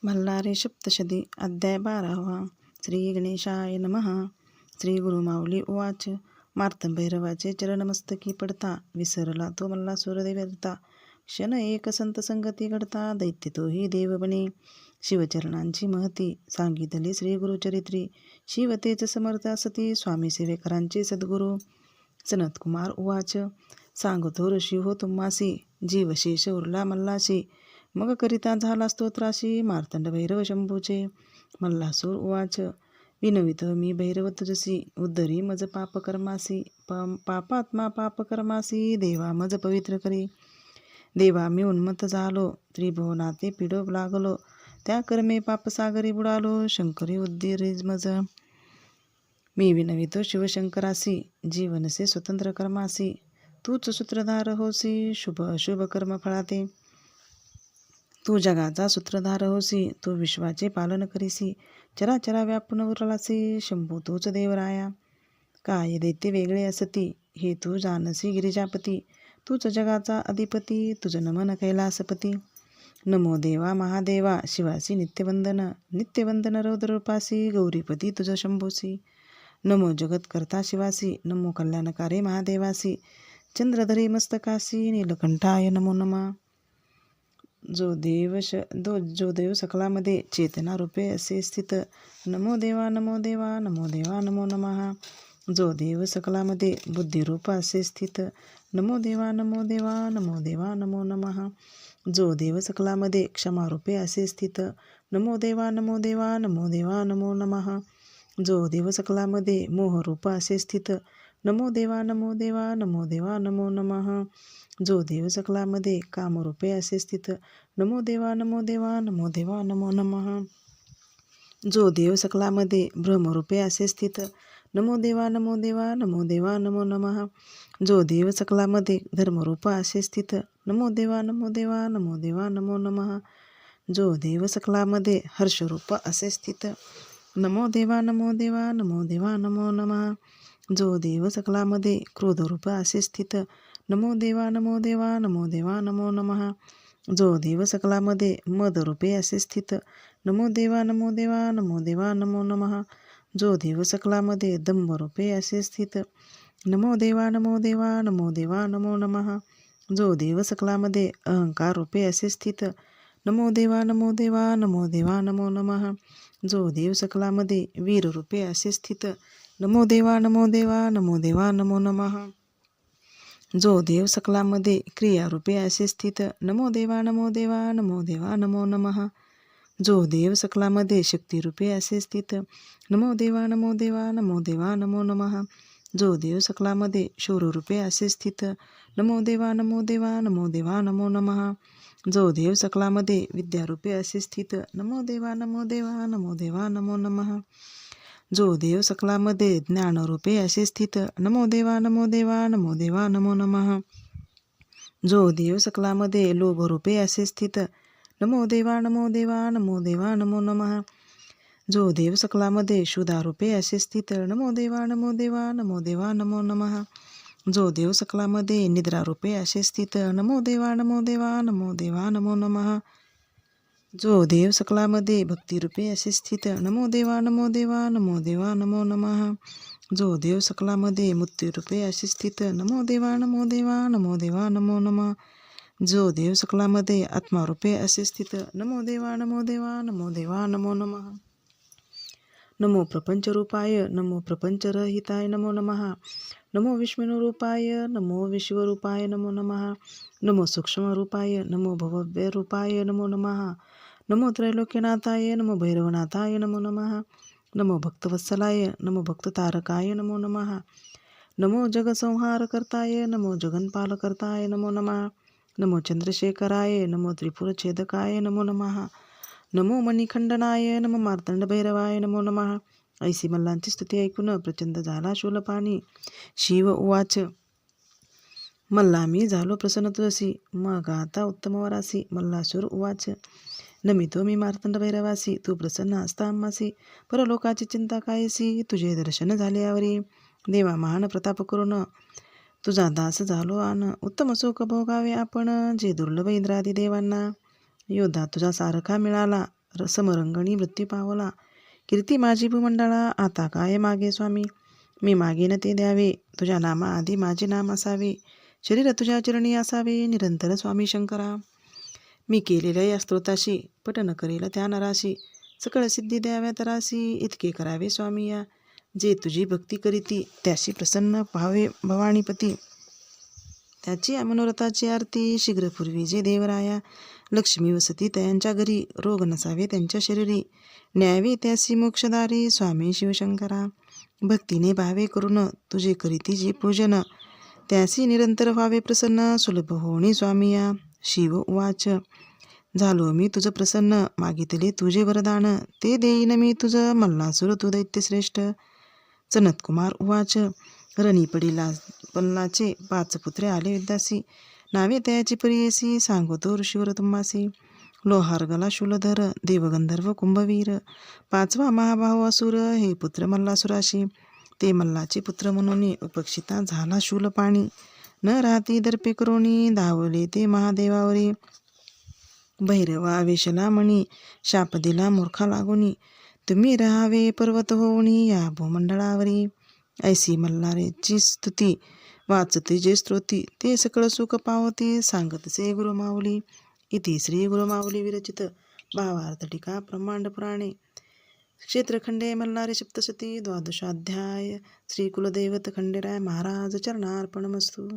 मल्हारी सप्तशती अध्याय 12वा. श्री गणेशाय नमः. श्री गुरुमाऊली उवाच. मार्तंडभैरवाचे चरणमस्तकी पडता, विसरला तो मल्लासुर देवता. क्षण एक संत संगती घडता, दैत्य तोही देव बने. शिवचरणांची महती सांगितली श्री गुरुचरित्री. शिवतेच समर्थ असती, स्वामी सेवेकरांचे सद्गुरू. सनतकुमार उवाच. सांगतो ऋषी हो तुम्हासी, जीवशेष उरला मल्लाशी. मग करिता झाला स्तोत्राशी, मार्तंड भैरव शंभूचे. मल्लासूर उवाच. विनवित मी भैरव तुझसी, उद्धरी मज पापकर्मासी. पापात्मा पापकर्मासी, देवा मज पवित्र करी. देवा मी उन्मत्त झालो, त्रिभुवनाते पिडो लागलो. त्या कर्मे पापसागरी बुडालो, शंकरी उद्धिरी मज. मी विनवितो शिवशंकरासी, जीवनसे स्वतंत्र कर्मासी. तूच सूत्रधार होसी, शुभ अशुभ कर्म फळाते. तू जगाचा सूत्रधार होसी, तू विश्वाचे पालन करीसी. चराचरा व्यापून उरलासी, शंभू तूच देवराया. काय दैत्य वेगळे असती, हे तू जानसी गिरिजापती. तूच जगाचा अधिपती, तुझ नमन कैलासपती. नमो देवा महादेवा, शिवासी नित्यवंदन. नित्यवंदन रौद्ररूपासी, गौरीपती तुझ शंभूसी. नमो जगत्कर्ता शिवासी, नमो कल्याणकारी महादेवासी. चंद्रधरी मस्तकासी, नीलकंठाय नमो नमः. जो देव सकलामध्ये चेतना रूपे असे स्थित. नमो देवा नमो देवा नमो देवा नमो नमः. जो देव सकलामध्ये बुद्धिरूप असे स्थित. नमो देवा नमो देवा नमो देवा नमो नमः. जो देव सकलामध्ये क्षमारूपे असे स्थित. नमो देवा नमो देवा नमो देवा नमो नमः. जो देव सकलामध्ये मोहरूप असे स्थित. नमो देवा नमो देवा नमो देवा नमो नमः. जो देव सकलामध्ये कामरूपे असे स्थित. नमो देवा नमो देवा नमो देवा नमो नमः. जो देव सकलामध्ये ब्रह्मरूपे असे स्थित. नमो देवा नमो देवा नमो देवा नमो नमः. जो देव सकलामध्ये धर्मरूप असे स्थित. नमो देवा नमो देवा नमो देवा नमो नमः. जो देव सकलामध्ये हर्षरूप असे स्थित. नमो देवा नमो देवा नमो देवा नमो नमः. जो देव सकलामध्ये क्रोधरूप असे स्थित. नमो देवा नमो देवा नमो देवा नमो नमः. जो देव सकलामध्ये मदरूपे असे स्थित. नमो देवा नमो देवा नमो देवा नमो नमः. जो देव सकलामध्ये दंभरूपे असे स्थित. नमो देवा नमो देवा नमो देवा नमो नमः. जो देव सकलामध्ये अहंकार रूपे असे स्थित. नमो देवा नमो देवा नमो देवा नमो नमः. जो देव सकलामध्ये वीर रूपे असे स्थित. नमो देवा नमो देवा नमो देवा नमो नमः. जो देव सकलामध्ये क्रियारूपे असे स्थित. नमो देवा नमो देवा नमो देवा नमो नमः. जो देव सकलामध्ये शक्तिरूपे असे स्थित. नमो देवा नमो देवा नमो देवा नमो नमः. जो देव सकलामध्ये शौर्यरूपे असे स्थित. नमो देवा नमो देवा नमो देवा नमो नमः. जो देव सकलामध्ये विद्यारूपे असे स्थित. नमो देवा नमो देवा नमो देवा नमो नमः. जो देव सकलामध्ये ज्ञानरूपे असे स्थित. नमो देवा नमो देवा नमो देवा नमो नमः. जो देव सकलामध्ये लोभरूपे असे स्थित. नमो देवा नमो देवा नमो देवा नमो नमः. जो देव सकलामध्ये शुद्धारूपे असे स्थित. नमो देवा नमो देवा नमो देवा नमो नमः. जो देव सकलामध्ये निद्रारूपे असे स्थित. नमो देवा नमो देवा नमो देवा नमो नमः. जो देव सकलामध्ये भक्तिरूपे असे स्थित. नमो देवा नमो देवा नमो देवा नमो नमः. जो देव सकलामध्ये मुक्तिरूपे असे स्थित. नमो देवा नमो देवा नमो देवा नमो नमः. जो देव सकलामध्ये आत्मारूपे असे स्थित. नमो देवा नमो देवा नमो देवा नमो नमः. नमो प्रपंचरूपाय नमो प्रपंचरहिताय नमो नमः. नमो विष्णुरूपाय नमो विश्वरूपाय नमो नमः. नमो सूक्ष्मरूपाय नमो भव्यरूपाय नमो नमः. नमो त्रैलोक्यनाथाय नमो भैरवनाथाय नमो नमः. नमो भक्तवत्सलाय नमो भक्ततारकाय नमो नमः. नमो जगसंहारकर्ताय नमो जगन्पालकर्ताय नमो नमः. नमो चंद्रशेखराय नमो त्रिपुरछेदकाय नमो नमः. नमो मणिखंडनाय नमो मार्तंडभैरवाय नमो नमः. ऐसी मल्लांची स्तुती ऐकून प्रचंड झाला शूलपाणी. शिव उवाच. मल्ला मी झालो प्रसन्न तुझसी, मग आता उत्तम वरासी. मल्लासूर उवाच. नमितो मी मार्तंड भैरवासी, तू प्रसन्न असता आम्हासी. परलोकाची चिंता कायसी, तुझे दर्शन झाले आवरी. देवा महान प्रताप करून तुझा दास झालो आन. उत्तम सुख भोगावे आपण, जे दुर्लभ इंद्रादी देवांना. योद्धा तुझा सारखा मिळाला, समरंगणी मृत्यू पावला. कीर्ती माझी भूमंडळा आता काय मागे स्वामी. मी मागेन ते द्यावे, तुझ्या नामा आधी माझे नाम असावे. शरीर तुझ्या चरणी असावे निरंतर स्वामी शंकरा. मी केलेल्या या स्तोत्राशी पठन करेल त्या नराशी. सकळ सिद्धी द्याव्या तरासी, इतके करावे स्वामी या. जे तुझी भक्ती करीती त्याशी प्रसन्न व्हावे भवानीपती. त्याची मनोरथाची आरती शीघ्रपूर्वी जे देवराया. लक्ष्मी वसती त्यांच्या घरी, रोग नसावे त्यांच्या शरीरी. न्यावे त्यासी मोक्षदारी स्वामी शिवशंकरा. भक्तीने भावे करून तुझे करीती जे पूजन, त्यासी निरंतर व्हावे प्रसन्न सुलभ होणी स्वामी या. शिव उवाच, झालो मी तुझ प्रसन्न, मागितले तुझे वरदान, ते देईन मी तुझ मल्लासुर तू दैत्यश्रेष्ठ. सनतकुमार उवाच, रणी पडिला पल्लाचे 5 पुत्रे आले विद्यासी. नावे त्याची परियसी सांगतो ऋषीवर तुम्हासी. लोहार गला शूलधर देवगंधर्व कुंभवीर. 5वा महाबाहू असुर हे पुत्र मल्लासुराशी. ते मल्लाचे पुत्र म्हणून उपक्षिता झाला शूलपाणी. न राहती दर्पे करोनी धावले ते महादेवावरी. भैरवा वेशला मणी शाप दिला मूर्खा लागोनी. तुम्ही राहावे पर्वत होऊनी या भूमंडळावरी. ऐसी मल्हारीची स्तुती वाचते जे स्तोती, ते सकळ सुख पावती सांगतसे गुरुमाऊली. इति श्री गुरुमाऊली विरचित भावार्थ टीका ब्रह्मांड पुराणे क्षेत्रखंडे मल्हारी सप्तशती 12 अध्याय. श्री कुलदैवत खंडेराय महाराज चरणार्पणमस्तु.